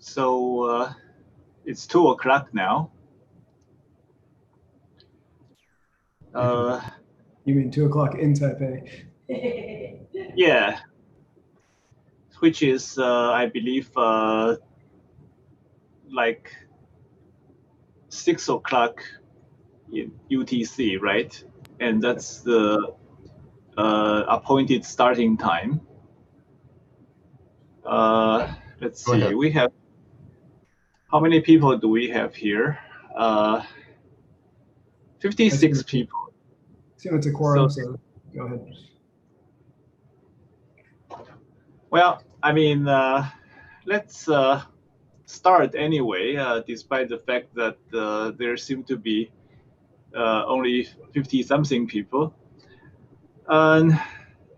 So it's 2 o'clock now. You mean 2 o'clock in Taipei? Yeah, which is, I believe, like 6 o'clock in UTC, right? And that's the appointed starting time. Let's see, we have, how many people do we have here? 56 people. Assume it's a quorum, so go ahead. Well, I mean, let's start anyway, despite the fact that there seem to be only 50-something people. And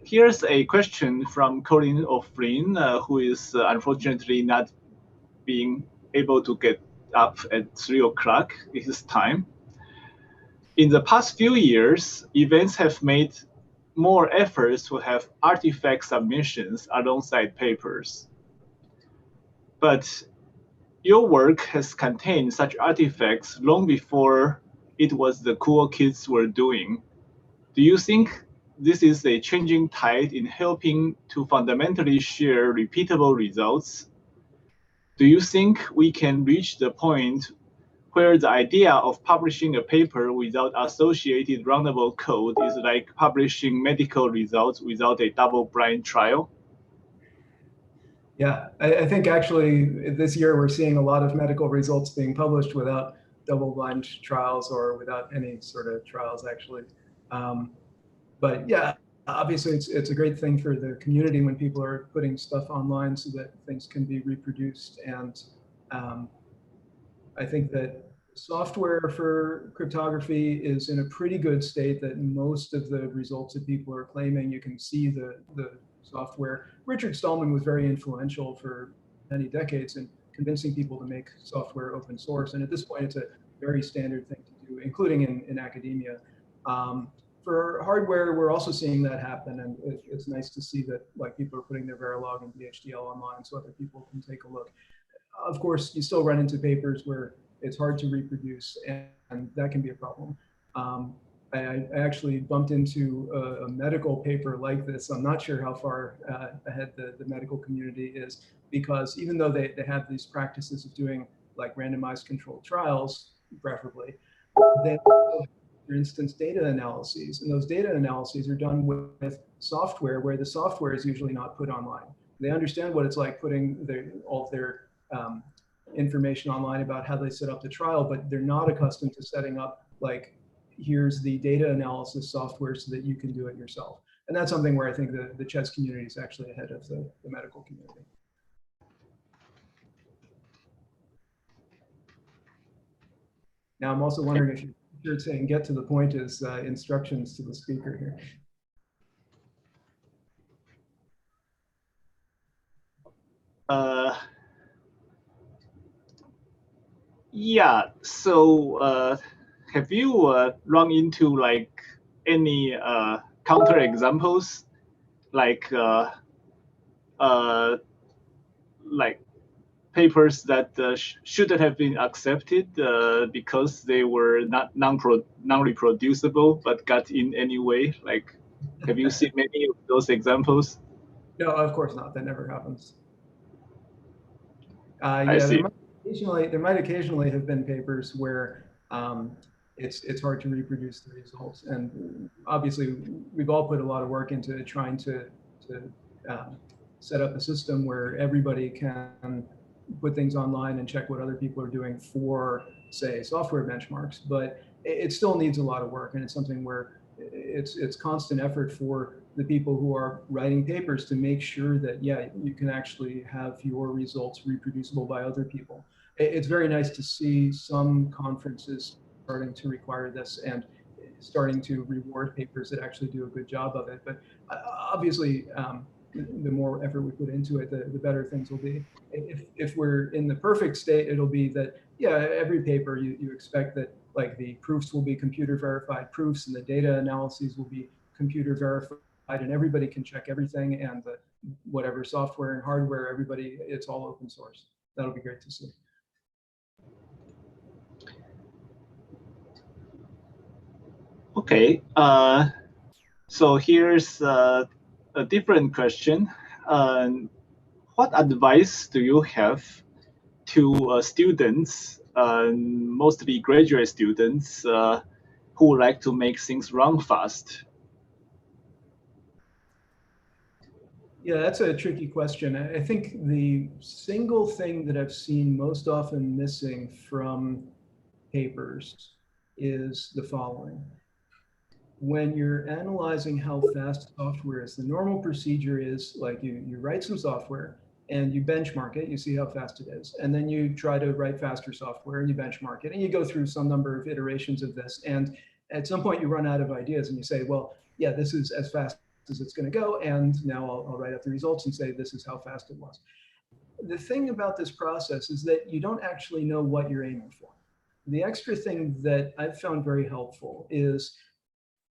here's a question from Colin O'Flynn, who is unfortunately not being able to get up at 3 o'clock his time. In the past few years, events have made more efforts to have artifact submissions alongside papers. But your work has contained such artifacts long before it was the cool kids were doing. Do you think this is a changing tide in helping to fundamentally share repeatable results? Do you think we can reach the point where the idea of publishing a paper without associated runnable code is like publishing medical results without a double-blind trial? Yeah, I think actually this year we're seeing a lot of medical results being published without double-blind trials or without any sort of trials, actually. But yeah, obviously it's a great thing for the community when people are putting stuff online so that things can be reproduced. And I think that software for cryptography is in a pretty good state, that most of the results that people are claiming, you can see the software. Richard Stallman was very influential for many decades in convincing people to make software open source. And at this point, it's a very standard thing to do, including in academia. For hardware, we're also seeing that happen, and it's nice to see that like people are putting their Verilog and VHDL online so other people can take a look. Of course, you still run into papers where it's hard to reproduce, and that can be a problem. I actually bumped into a medical paper like this. I'm not sure how far ahead the medical community is, because even though they have these practices of doing like randomized controlled trials, preferably, they for instance, data analyses. And those data analyses are done with software where the software is usually not put online. They understand what it's like putting all of their information online about how they set up the trial, but they're not accustomed to setting up like, here's the data analysis software so that you can do it yourself. And that's something where I think the chess community is actually ahead of the medical community. Now, I'm also wondering if you're saying get to the point is instructions to the speaker here. Yeah, so have you run into like any counterexamples, like papers that shouldn't have been accepted because they were not non-reproducible but got in anyway? Like, have you seen many of those examples? No, of course not. That never happens. I see. There might occasionally have been papers where it's hard to reproduce the results, and obviously we've all put a lot of work into trying to set up a system where everybody can put things online and check what other people are doing for, say, software benchmarks. But it still needs a lot of work, and it's something where it's constant effort for the people who are writing papers to make sure that, yeah, you can actually have your results reproducible by other people. It's very nice to see some conferences starting to require this and starting to reward papers that actually do a good job of it. But obviously, the more effort we put into it, the better things will be. If we're in the perfect state, it'll be that, yeah, every paper you expect that like the proofs will be computer verified proofs and the data analyses will be computer verified, and everybody can check everything, and whatever software and hardware, everybody, it's all open source. that'll be great to see. Okay, so here's a different question. What advice do you have to students, mostly graduate students, who like to make things run fast? Yeah, that's a tricky question. I think the single thing that I've seen most often missing from papers is the following. When you're analyzing how fast software is, the normal procedure is like you write some software and you benchmark it, you see how fast it is. And then you try to write faster software and you benchmark it and you go through some number of iterations of this. And at some point you run out of ideas and you say, well, yeah, this is as fast as it's going to go. And now I'll write up the results and say, this is how fast it was. The thing about this process is that you don't actually know what you're aiming for. The extra thing that I've found very helpful is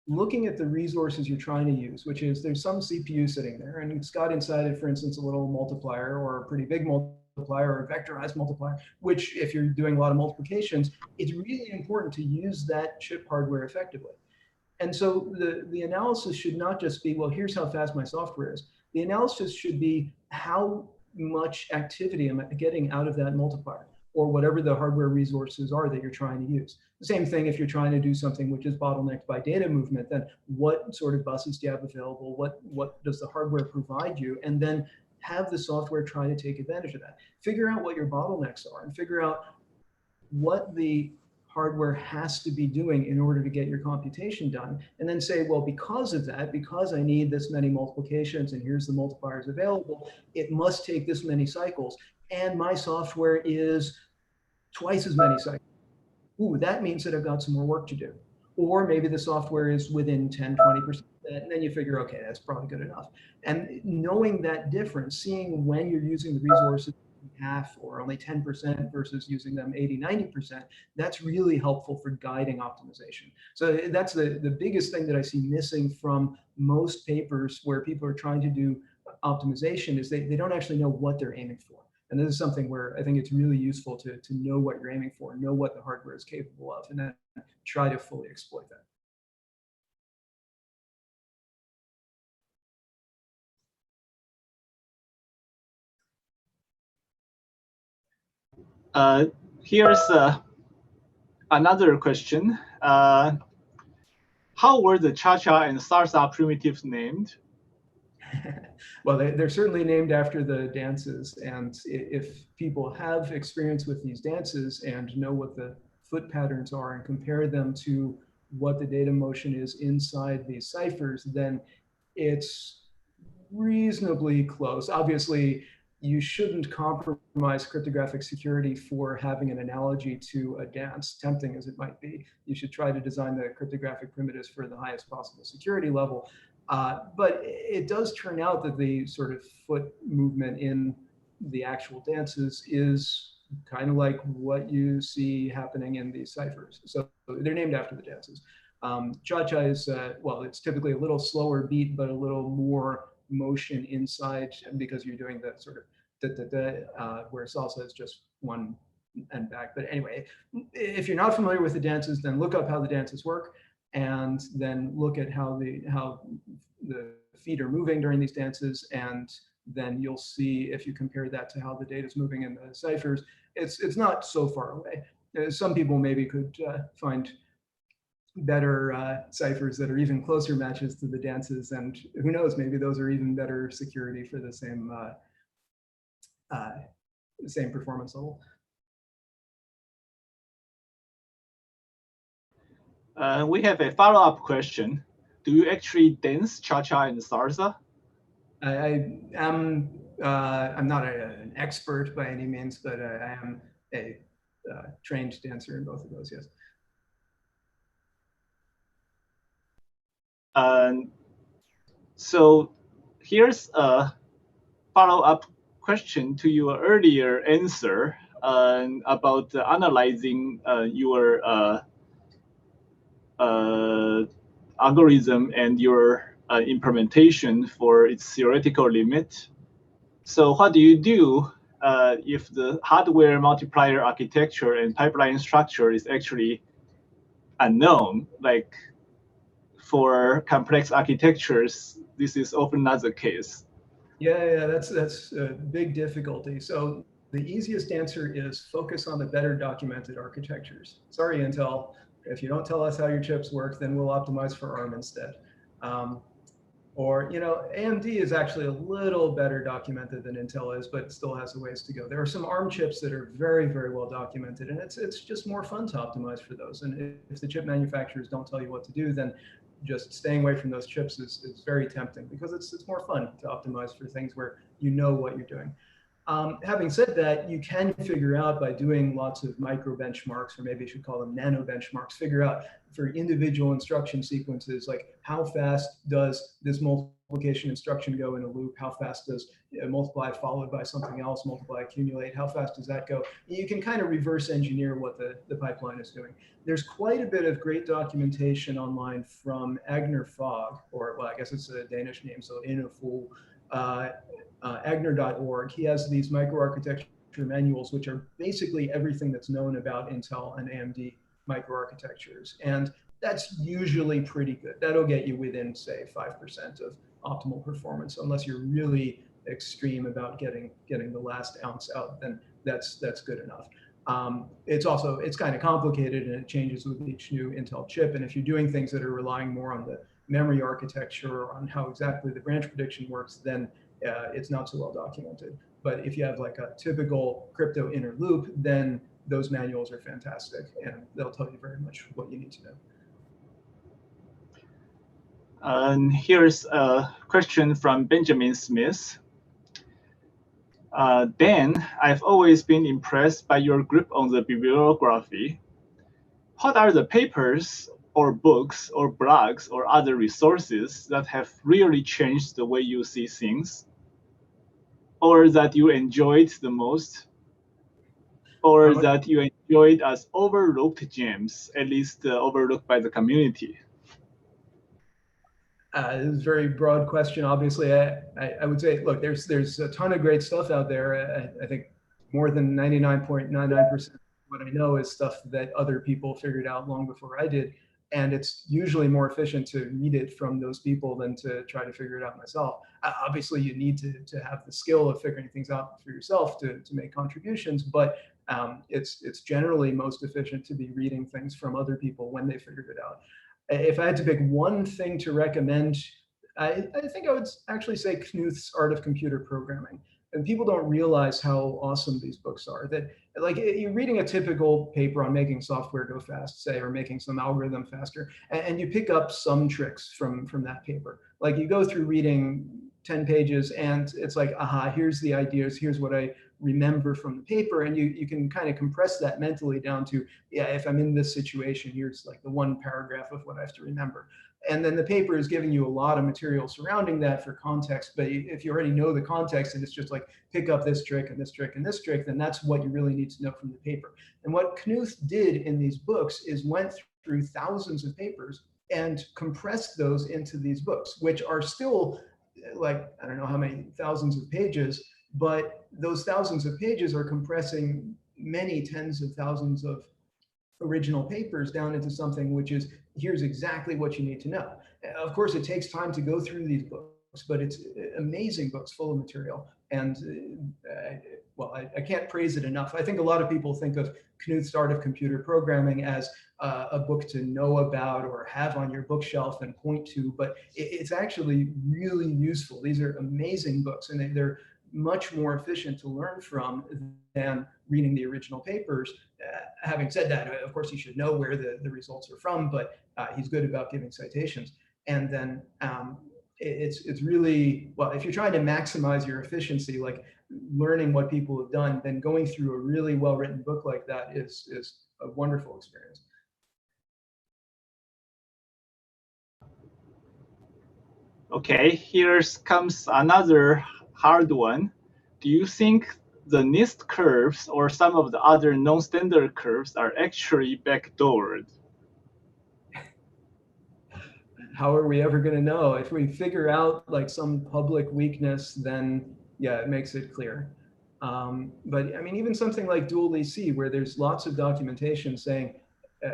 looking at the resources you're trying to use, which is there's some CPU sitting there, and it's got inside it, for instance, a little multiplier or a pretty big multiplier or a vectorized multiplier, which if you're doing a lot of multiplications, it's really important to use that chip hardware effectively. And so the analysis should not just be, well, here's how fast my software is. The analysis should be how much activity am I getting out of that multiplier, or whatever the hardware resources are that you're trying to use. The same thing if you're trying to do something which is bottlenecked by data movement, then what sort of buses do you have available? What does the hardware provide you? And then have the software try to take advantage of that. Figure out what your bottlenecks are and figure out what the hardware has to be doing in order to get your computation done. And then say, well, because of that, because I need this many multiplications and here's the multipliers available, it must take this many cycles. And my software is twice as many cycles. Ooh, that means that I've got some more work to do. Or maybe the software is within 10, 20%, and then you figure, okay, that's probably good enough. And knowing that difference, seeing when you're using the resources half or only 10% versus using them 80, 90%, that's really helpful for guiding optimization. So that's the biggest thing that I see missing from most papers where people are trying to do optimization is they don't actually know what they're aiming for. And this is something where I think it's really useful to know what you're aiming for, know what the hardware is capable of, and then try to fully exploit that. Here's another question. How were the cha-cha and salsa primitives named? Well, they're certainly named after the dances. And if people have experience with these dances and know what the foot patterns are and compare them to what the data motion is inside these ciphers, then it's reasonably close. Obviously, you shouldn't compromise cryptographic security for having an analogy to a dance, tempting as it might be. You should try to design the cryptographic primitives for the highest possible security level. But it does turn out that the sort of foot movement in the actual dances is kind of like what you see happening in these ciphers. So they're named after the dances. Cha-cha is, well, it's typically a little slower beat, but a little more motion inside because you're doing the sort of da-da-da, where salsa is just one and back. But anyway, if you're not familiar with the dances, then look up how the dances work, and then look at how the feet are moving during these dances, and then you'll see if you compare that to how the data is moving in the ciphers, it's not so far away. Some people maybe could find better ciphers that are even closer matches to the dances, and who knows, maybe those are even better security for the same performance level. We have a follow-up question. Do you actually dance cha-cha and salsa? I'm not an expert by any means, but I am a trained dancer in both of those, yes. So here's a follow-up question to your earlier answer about analyzing your algorithm and your implementation for its theoretical limit. So what do you do if the hardware multiplier architecture and pipeline structure is actually unknown, like for complex architectures, this is often not the case. Yeah, that's a big difficulty. So the easiest answer is focus on the better documented architectures. Sorry, Intel, if you don't tell us how your chips work, then we'll optimize for ARM instead. Or, AMD is actually a little better documented than Intel is, but still has a ways to go. There are some ARM chips that are very, very well documented, and it's just more fun to optimize for those. And if the chip manufacturers don't tell you what to do, then just staying away from those chips is very tempting, because it's more fun to optimize for things where you know what you're doing. Having said that, you can figure out by doing lots of micro benchmarks, or maybe you should call them nano benchmarks, figure out for individual instruction sequences, like how fast does this multiplication instruction go in a loop? How fast does multiply followed by something else, multiply accumulate? How fast does that go? You can kind of reverse engineer what the pipeline is doing. There's quite a bit of great documentation online from Agner Fogg, or well, I guess it's a Danish name, so Inaful. Agner.org. He has these microarchitecture manuals, which are basically everything that's known about Intel and AMD microarchitectures. And that's usually pretty good. That'll get you within, say, 5% of optimal performance, unless you're really extreme about getting the last ounce out, then that's good enough. It's kind of complicated, and it changes with each new Intel chip. And if you're doing things that are relying more on the memory architecture or on how exactly the branch prediction works, then it's not so well documented. But if you have like a typical crypto inner loop, then those manuals are fantastic, and they'll tell you very much what you need to know. And here's a question from Benjamin Smith. Dan, I've always been impressed by your grip on the bibliography. What are the papers or books or blogs or other resources that have really changed the way you see things, or that you enjoyed the most, or that you enjoyed as overlooked gems, at least overlooked by the community? This is a very broad question. Obviously, I would say, look, there's a ton of great stuff out there. I think more than 99.99% of what I know is stuff that other people figured out long before I did. And it's usually more efficient to read it from those people than to try to figure it out myself. Obviously, you need to have the skill of figuring things out for yourself to make contributions, but it's generally most efficient to be reading things from other people when they figured it out. If I had to pick one thing to recommend, I think I would actually say Knuth's Art of Computer Programming. And people don't realize how awesome these books are. That, like, you're reading a typical paper on making software go fast, say, or making some algorithm faster, and you pick up some tricks from that paper. Like, you go through reading 10 pages, and it's like, aha, here's the ideas, here's what I remember from the paper, and you can kind of compress that mentally down to, yeah, if I'm in this situation, here's like the one paragraph of what I have to remember. And then the paper is giving you a lot of material surrounding that for context. But if you already know the context and it's just like pick up this trick and this trick and this trick, then that's what you really need to know from the paper. And what Knuth did in these books is went through thousands of papers and compressed those into these books, which are still like, I don't know how many thousands of pages, but those thousands of pages are compressing many tens of thousands of original papers down into something which is, here's exactly what you need to know. Of course, it takes time to go through these books, but it's amazing books full of material. And well, I can't praise it enough. I think a lot of people think of Knuth's Art of Computer Programming as a book to know about or have on your bookshelf and point to, but it's actually really useful. These are amazing books, and they're much more efficient to learn from than reading the original papers. Having said that, of course, you should know where the results are from, but he's good about giving citations. And then it's really, well, if you're trying to maximize your efficiency, like learning what people have done, then going through a really well-written book like that is a wonderful experience. Okay, here comes another hard one. Do you think the NIST curves or some of the other non-standard curves are actually backdoored? How are we ever going to know? If we figure out like some public weakness, then yeah, it makes it clear. But I mean, even something like dual EC, where there's lots of documentation saying,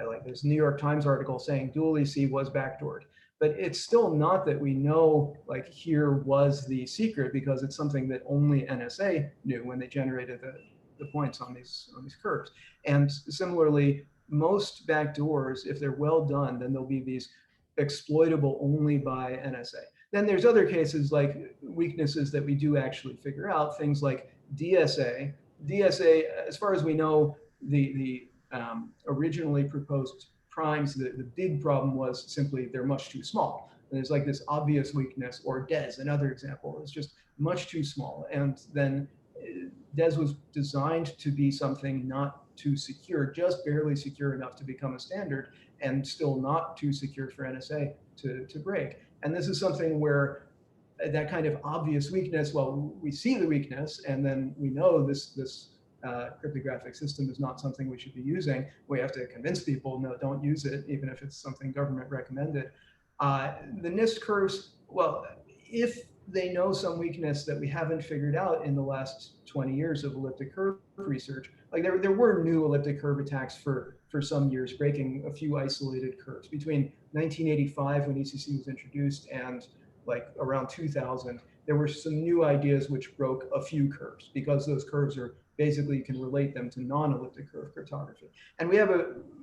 like there's New York Times article saying dual EC was backdoored. But it's still not that we know, like, here was the secret, because it's something that only NSA knew when they generated the points on these curves. And similarly, most backdoors, if they're well done, then there'll be these exploitable only by NSA. Then there's other cases like weaknesses that we do actually figure out, things like DSA. DSA, as far as we know, the originally proposed primes, the big problem was simply they're much too small. And there's like this obvious weakness, or DES, another example, is just much too small. And then DES was designed to be something not too secure, just barely secure enough to become a standard, and still not too secure for NSA to break. And this is something where that kind of obvious weakness, well, we see the weakness, and then we know this cryptographic system is not something we should be using. We have to convince people, no, don't use it, even if it's something government recommended. The NIST curves, well, if they know some weakness that we haven't figured out in the last 20 years of elliptic curve research, like there were new elliptic curve attacks for some years, breaking a few isolated curves. Between 1985, when ECC was introduced, and like around 2000, there were some new ideas which broke a few curves, because those curves are basically, you can relate them to non-elliptic curve cryptography. And we have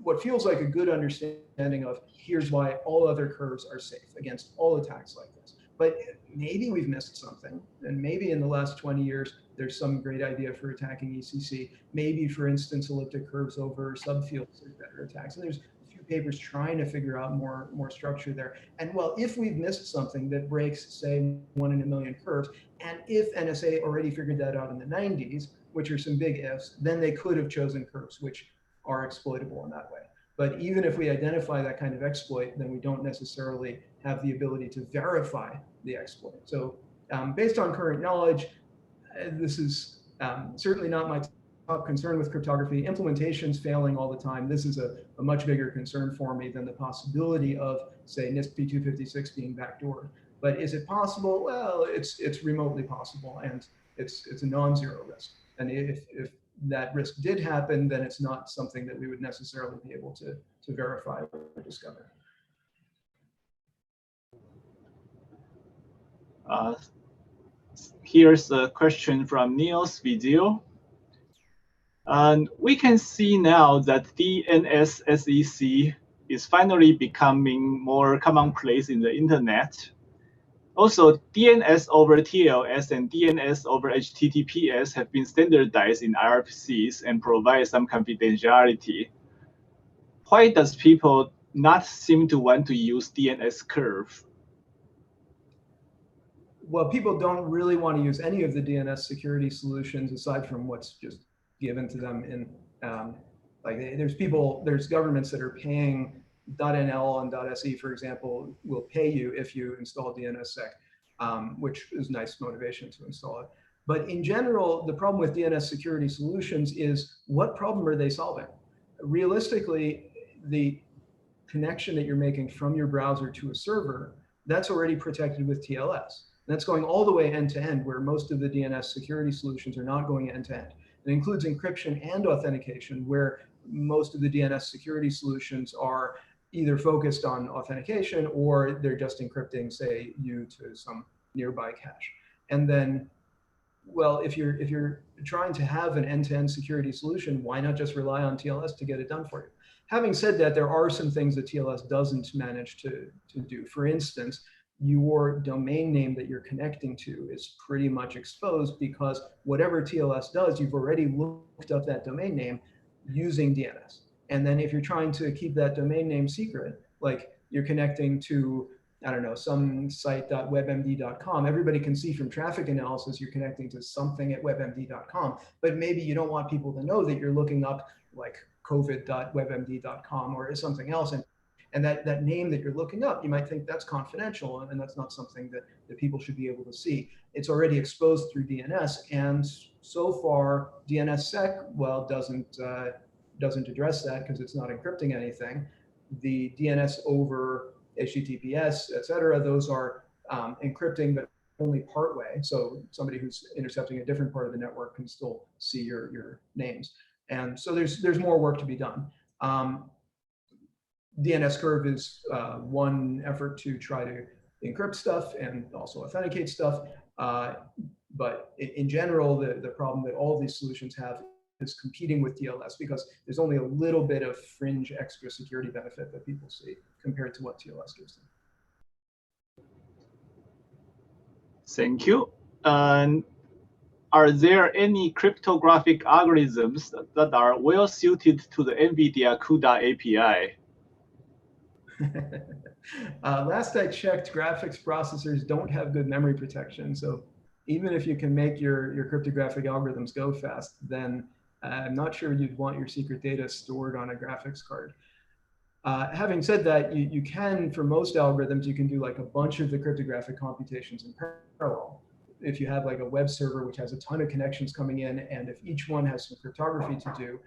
what feels like a good understanding of, here's why all other curves are safe against all attacks like this. But maybe we've missed something, and maybe in the last 20 years, there's some great idea for attacking ECC. Maybe, for instance, elliptic curves over subfields are better attacks. And there's a few papers trying to figure out more structure there. And well, if we've missed something that breaks, say, 1 in a million curves, and if NSA already figured that out in the 90s, which are some big ifs, then they could have chosen curves which are exploitable in that way. But even if we identify that kind of exploit, then we don't necessarily have the ability to verify the exploit. So based on current knowledge, this is certainly not my top concern with cryptography. Implementation's failing all the time. This is a much bigger concern for me than the possibility of, say, NIST P256 being backdoored. But is it possible? Well, it's remotely possible, and it's a non-zero risk. And if that risk did happen, then it's not something that we would necessarily be able to verify or discover. Here's a question from Neil's video. And we can see now that DNS-SEC is finally becoming more commonplace in the internet. Also, DNS over TLS and DNS over HTTPS have been standardized in RFCs and provide some confidentiality. Why does people not seem to want to use DNS curve? Well, people don't really want to use any of the DNS security solutions aside from what's just given to them in, like there's governments that are paying .nl and .se, for example, will pay you if you install DNSSEC, which is nice motivation to install it. But in general, the problem with DNS security solutions is, what problem are they solving? Realistically, the connection that you're making from your browser to a server, that's already protected with TLS. And that's going all the way end to end, where most of the DNS security solutions are not going end to end. It includes encryption and authentication, where most of the DNS security solutions are either focused on authentication, or they're just encrypting, say, you to some nearby cache. And then, well, if you're trying to have an end-to-end security solution, why not just rely on TLS to get it done for you? Having said that, there are some things that TLS doesn't manage to do. For instance, your domain name that you're connecting to is pretty much exposed, because whatever TLS does, you've already looked up that domain name using DNS. And then if you're trying to keep that domain name secret, like you're connecting to, I don't know, some site.webmd.com, everybody can see from traffic analysis you're connecting to something at webmd.com, but maybe you don't want people to know that you're looking up like covid.webmd.com or something else. And that name that you're looking up, you might think that's confidential, and that's not something that people should be able to see. It's already exposed through DNS, and so far DNSSEC, well, doesn't address that because it's not encrypting anything. The DNS over HTTPS, et cetera, those are encrypting, but only part way. So somebody who's intercepting a different part of the network can still see your names. And so there's more work to be done. DNS curve is one effort to try to encrypt stuff and also authenticate stuff. But in general, the problem that all of these solutions have is competing with TLS because there's only a little bit of fringe extra security benefit that people see compared to what TLS gives them. Thank you. Are there any cryptographic algorithms that are well suited to the NVIDIA CUDA API? Last I checked, graphics processors don't have good memory protection. So even if you can make your cryptographic algorithms go fast, then I'm not sure you'd want your secret data stored on a graphics card. Having said that, you can, for most algorithms, you can do like a bunch of the cryptographic computations in parallel. If you have like a web server which has a ton of connections coming in, and if each one has some cryptography to do,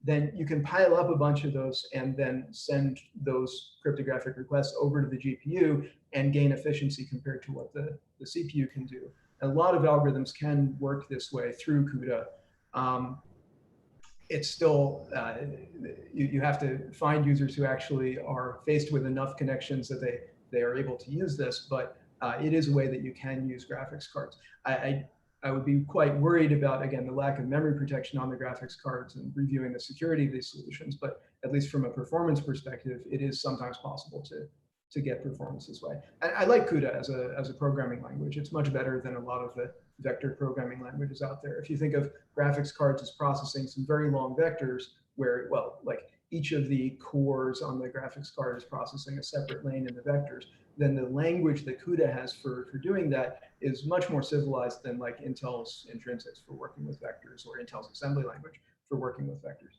then you can pile up a bunch of those and then send those cryptographic requests over to the GPU and gain efficiency compared to what the CPU can do. And a lot of algorithms can work this way through CUDA. It's still, you have to find users who actually are faced with enough connections that they are able to use this, but it is a way that you can use graphics cards. I would be quite worried about, again, the lack of memory protection on the graphics cards and reviewing the security of these solutions, but at least from a performance perspective, it is sometimes possible to get performance this way. I like CUDA as a programming language. It's much better than a lot of the vector programming languages out there. If you think of graphics cards as processing some very long vectors where, well, like each of the cores on the graphics card is processing a separate lane in the vectors, then the language that CUDA has for doing that is much more civilized than like Intel's intrinsics for working with vectors or Intel's assembly language for working with vectors.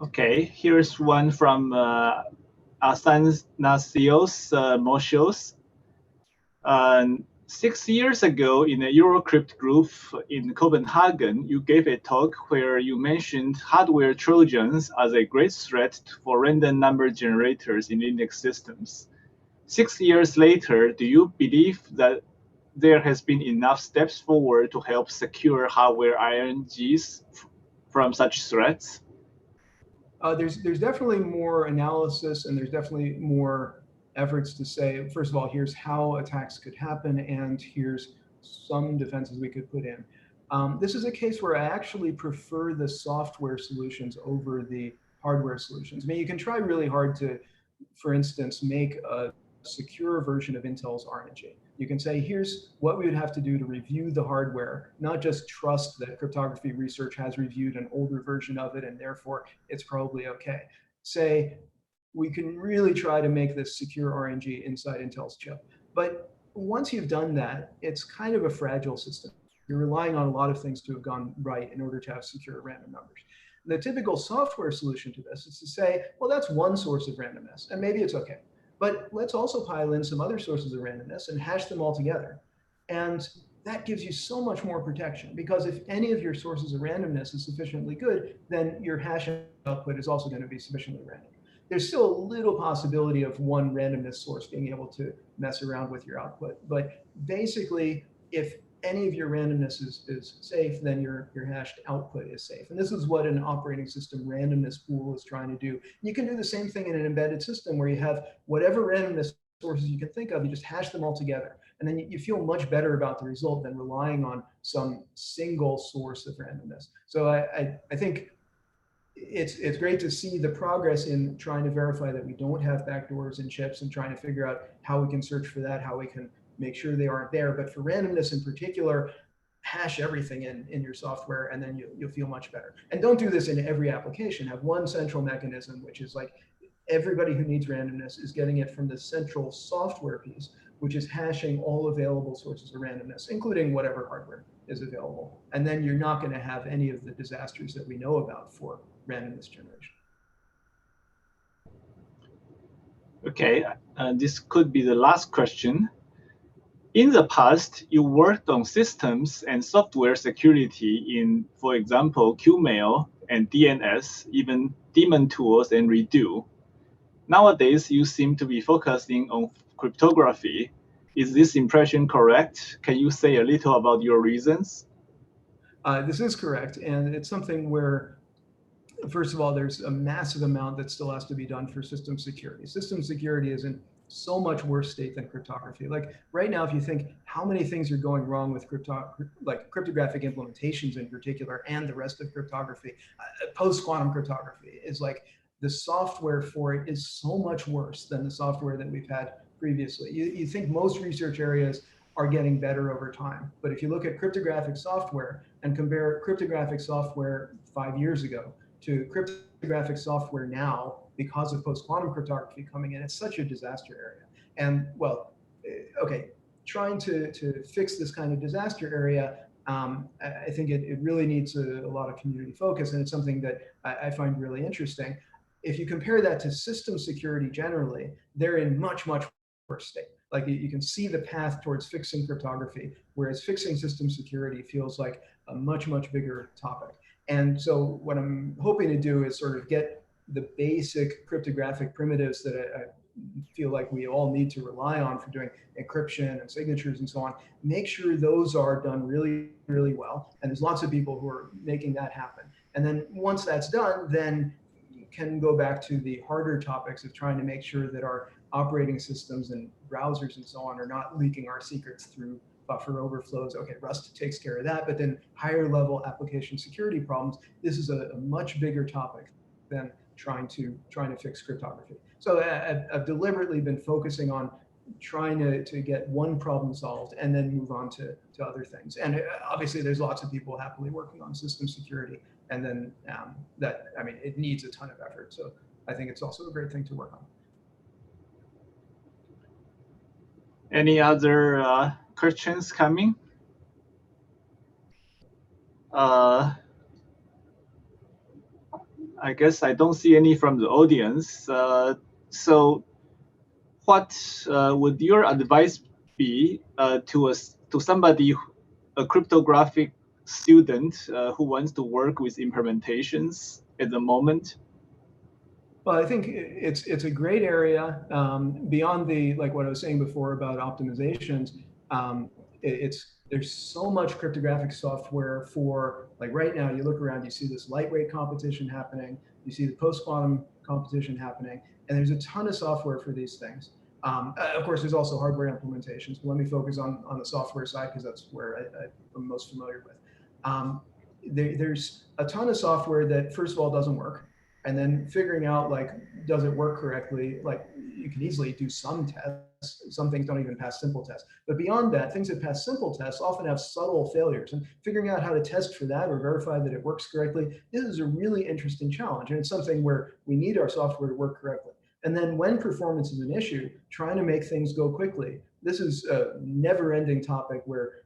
Okay, here's one from Athanasios Moschos. 6 years ago in a Eurocrypt group in Copenhagen, you gave a talk where you mentioned hardware trojans as a great threat for random number generators in Linux systems. 6 years later, do you believe that there has been enough steps forward to help secure hardware INGs from such threats? There's definitely more analysis, and there's definitely more efforts to say, first of all, here's how attacks could happen, and here's some defenses we could put in. This is a case where I actually prefer the software solutions over the hardware solutions. I mean, you can try really hard to, for instance, make a secure version of Intel's RNG. You can say, here's what we would have to do to review the hardware, not just trust that cryptography research has reviewed an older version of it and therefore it's probably okay. Say, we can really try to make this secure RNG inside Intel's chip. But once you've done that, it's kind of a fragile system. You're relying on a lot of things to have gone right in order to have secure random numbers. The typical software solution to this is to say, well, that's one source of randomness, and maybe it's okay. But let's also pile in some other sources of randomness and hash them all together. And that gives you so much more protection, because if any of your sources of randomness is sufficiently good, then your hash output is also going to be sufficiently random. There's still a little possibility of one randomness source being able to mess around with your output. But basically, if any of your randomness is safe, then your hashed output is safe. And this is what an operating system randomness pool is trying to do. You can do the same thing in an embedded system where you have whatever randomness sources you can think of, you just hash them all together. And then you feel much better about the result than relying on some single source of randomness. So I think it's great to see the progress in trying to verify that we don't have backdoors in chips and trying to figure out how we can search for that, how we can make sure they aren't there. But for randomness in particular, hash everything in your software, and then you'll feel much better. And don't do this in every application. Have one central mechanism, which is like everybody who needs randomness is getting it from the central software piece, which is hashing all available sources of randomness, including whatever hardware is available. And then you're not going to have any of the disasters that we know about for randomness generation. Okay, this could be the last question. In the past, you worked on systems and software security in, for example, QMail and DNS, even daemon tools and Redo. nowadays you seem to be focusing on cryptography. Is this impression correct? Can you say a little about your reasons? This is correct, and it's something where, first of all, there's a massive amount that still has to be done for system security. System security is in so much worse state than cryptography. Like right now, if you think how many things are going wrong with cryptographic implementations in particular, and the rest of cryptography, post-quantum cryptography is like the software for it is so much worse than the software that we've had previously. You think most research areas are getting better over time. But if you look at cryptographic software and compare cryptographic software 5 years ago to cryptographic software now, because of post-quantum cryptography coming in, it's such a disaster area. And well, okay, trying to fix this kind of disaster area, I think it really needs a lot of community focus, and it's something that I find really interesting. If you compare that to system security generally, they're in much, much worse state. Like you can see the path towards fixing cryptography, whereas fixing system security feels like a much, much bigger topic. And so what I'm hoping to do is sort of get the basic cryptographic primitives that I feel like we all need to rely on for doing encryption and signatures and so on, make sure those are done really, really well. And there's lots of people who are making that happen. And then once that's done, then you can go back to the harder topics of trying to make sure that our operating systems and browsers and so on are not leaking our secrets through buffer overflows. Okay, Rust takes care of that, but then higher level application security problems, this is a much bigger topic than trying to fix cryptography. So I've deliberately been focusing on trying to get one problem solved and then move on to other things. And obviously there's lots of people happily working on system security, and then it needs a ton of effort. So I think it's also a great thing to work on. Any other questions coming? I guess I don't see any from the audience. So what would your advice be to somebody, a cryptographic student who wants to work with implementations at the moment? Well, I think it's a great area. Beyond the, like what I was saying before about optimizations, there's so much cryptographic software for, like right now, you look around, you see this lightweight competition happening, you see the post-quantum competition happening, and there's a ton of software for these things. Of course, there's also hardware implementations, but let me focus on the software side because that's where I'm most familiar with. There's a ton of software that, first of all, doesn't work. And then figuring out, like, does it work correctly? Like, you can easily do some tests. Some things don't even pass simple tests. But beyond that, things that pass simple tests often have subtle failures. And figuring out how to test for that or verify that it works correctly, this is a really interesting challenge. And it's something where we need our software to work correctly. And then when performance is an issue, trying to make things go quickly. This is a never-ending topic where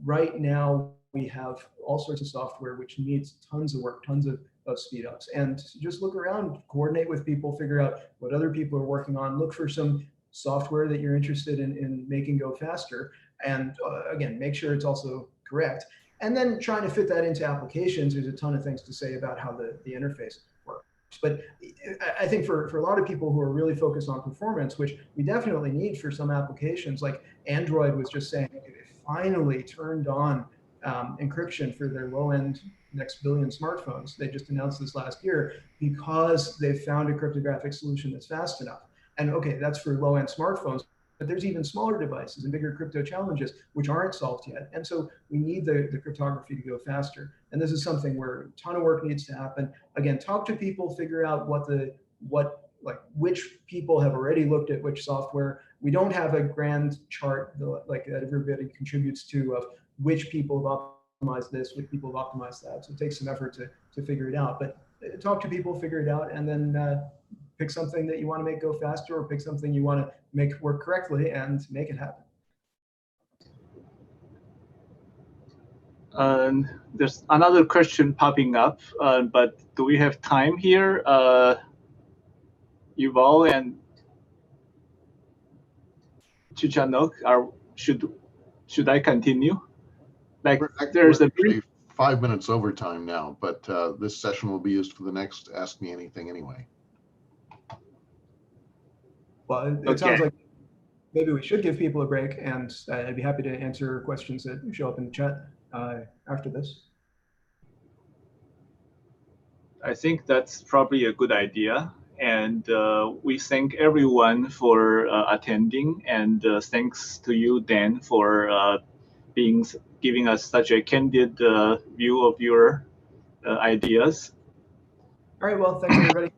right now we have all sorts of software which needs tons of work, tons of speed ups, and just look around, coordinate with people, figure out what other people are working on, look for some software that you're interested in making go faster, and again, make sure it's also correct. And then trying to fit that into applications, there's a ton of things to say about how the interface works. But I think for a lot of people who are really focused on performance, which we definitely need for some applications, like Android was just saying, okay, they finally turned on encryption for their low-end next billion smartphones. They just announced this last year because they found a cryptographic solution that's fast enough. And okay, that's for low-end smartphones, but there's even smaller devices and bigger crypto challenges which aren't solved yet. And so we need the cryptography to go faster. And this is something where a ton of work needs to happen. Again, talk to people, figure out which people have already looked at which software. We don't have a grand chart like that everybody contributes to of which people have optimized this, which people have optimized that. So it takes some effort to figure it out. But talk to people, figure it out, and then pick something that you want to make go faster, or pick something you want to make work correctly and make it happen. There's another question popping up, but do we have time here? Yuval and Chuchanok, should I continue? Like, there's a brief 5 minutes overtime now, but this session will be used for the next Ask Me Anything anyway. Well, it sounds like maybe we should give people a break, and I'd be happy to answer questions that show up in the chat after this. I think that's probably a good idea. And we thank everyone for attending. And thanks to you, Dan, for giving us such a candid view of your ideas. All right, well, thanks, everybody.